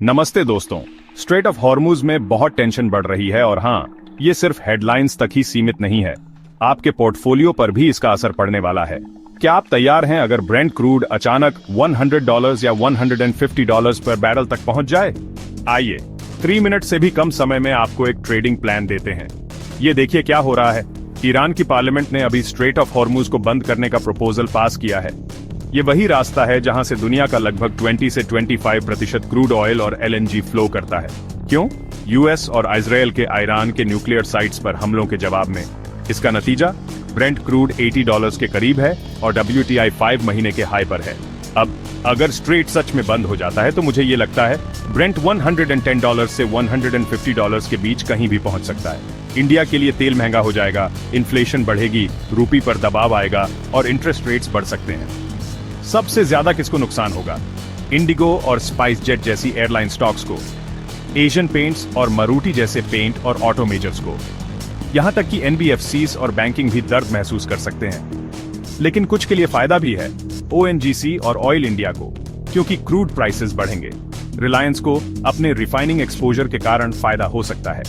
नमस्ते दोस्तों। Straight of Hormuz में बहुत टेंशन बढ़ रही है और हाँ, ये सिर्फ हेडलाइंस तक ही सीमित नहीं है, आपके पोर्टफोलियो पर भी इसका असर पड़ने वाला है। क्या आप तैयार हैं अगर ब्रेंट क्रूड अचानक $100 या $150 पर बैरल तक पहुंच जाए? आइए 3 मिनट से भी कम समय में आपको एक ट्रेडिंग प्लान देते हैं। ये देखिए क्या हो रहा है। ईरान की पार्लियामेंट ने अभी स्ट्रेट ऑफ हॉर्मुज को बंद करने का प्रपोजल पास किया है। ये वही रास्ता है जहां से दुनिया का लगभग 20 से 25% क्रूड ऑयल और एलएनजी फ्लो करता है। क्यों? यूएस और इजरायल के ईरान के न्यूक्लियर साइट्स पर हमलों के जवाब में। इसका नतीजा ब्रेंट क्रूड $80 के करीब है और WTI 5 महीने के हाई पर है। अब अगर स्ट्रेट सच में बंद हो जाता है तो मुझे ये लगता है ब्रेंट $110 से $150 के बीच कहीं भी पहुंच सकता है। इंडिया के लिए तेल महंगा हो जाएगा, इन्फ्लेशन बढ़ेगी, रूपी पर दबाव आएगा और इंटरेस्ट रेट्स बढ़ सकते हैं। सबसे ज्यादा किसको नुकसान होगा? इंडिगो और स्पाइस जेट जैसी एयरलाइन स्टॉक्स को, एशियन पेंट्स और मारुति जैसे पेंट और ऑटो मेजर्स को, यहां तक कि एनबीएफसीज और बैंकिंग भी दर्द महसूस कर सकते हैं। लेकिन कुछ के लिए फायदा भी है, ओएनजीसी और ऑयल इंडिया को, क्योंकि क्रूड प्राइसेस बढ़ेंगे। रिलायंस को अपने रिफाइनिंग एक्सपोजर के कारण फायदा हो सकता है।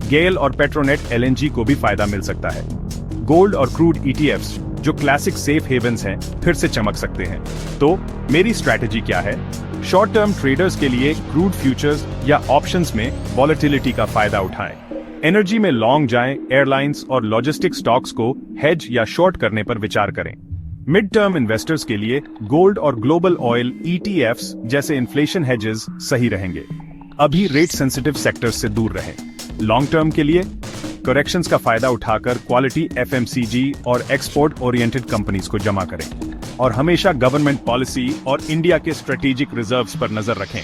गेल और पेट्रोनेट एलएनजी को भी फायदा मिल सकता है। गोल्ड और क्रूड ईटीएफ्स जो क्लासिक सेफ हेवंस हैं, फिर से चमक सकते हैं। तो मेरी स्ट्रैटेजी क्या है? शॉर्ट टर्म ट्रेडर्स के लिए क्रूड फ्यूचर्स या ऑप्शंस में वॉलेटिलिटी का फायदा उठाएं। एनर्जी में लॉन्ग जाएं, एयरलाइंस और लॉजिस्टिक स्टॉक्स को हेज या शॉर्ट करने पर विचार करें। मिड टर्म इन्वेस्टर्स के लिए गोल्ड और ग्लोबल ऑयल ईटीएफ्स जैसे इन्फ्लेशन हेजेस सही रहेंगे। अभी रेट सेंसिटिव सेक्टर्स से दूर रहें। लॉन्ग टर्म के लिए करेक्शंस का फायदा उठाकर क्वालिटी एफएमसीजी और एक्सपोर्ट ओरिएंटेड कंपनीज को जमा करें और हमेशा गवर्नमेंट पॉलिसी और इंडिया के स्ट्रेटेजिक रिजर्व्स पर नजर रखें।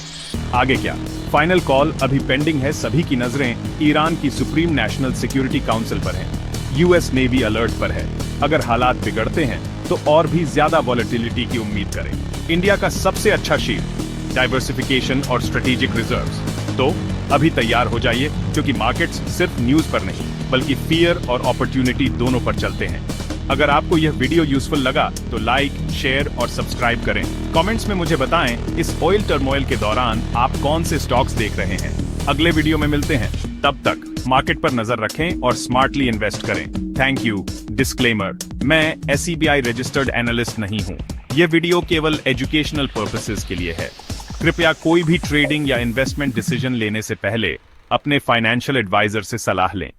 आगे क्या? फाइनल कॉल अभी पेंडिंग है। सभी की नजरें ईरान की सुप्रीम नेशनल सिक्योरिटी काउंसिल पर हैं। यूएस नेवी अलर्ट पर है। अगर हालात बिगड़ते हैं तो और भी ज्यादा वॉलेटिलिटी की उम्मीद करें। इंडिया का सबसे अच्छा शील्ड डाइवर्सिफिकेशन और स्ट्रेटेजिक रिजर्व्स। तो अभी तैयार हो जाइए, क्योंकि मार्केट्स सिर्फ न्यूज पर नहीं बल्कि फियर और अपॉर्चुनिटी दोनों पर चलते हैं। अगर आपको यह वीडियो यूजफुल लगा तो लाइक, शेयर और सब्सक्राइब करें। कमेंट्स में मुझे बताएं इस ऑयल टर्मोइल के दौरान आप कौन से स्टॉक्स देख रहे हैं। अगले वीडियो में मिलते हैं। तब तक मार्केट पर नजर रखें और स्मार्टली इन्वेस्ट करें। Thank you. डिस्क्लेमर, मैं SEBI रजिस्टर्ड एनालिस्ट नहीं हूँ। यह वीडियो केवल एजुकेशनल पर्पसेस के लिए है। कृपया कोई भी ट्रेडिंग या इन्वेस्टमेंट डिसीजन लेने से पहले अपने फाइनेंशियल एडवाइजर से सलाह लें।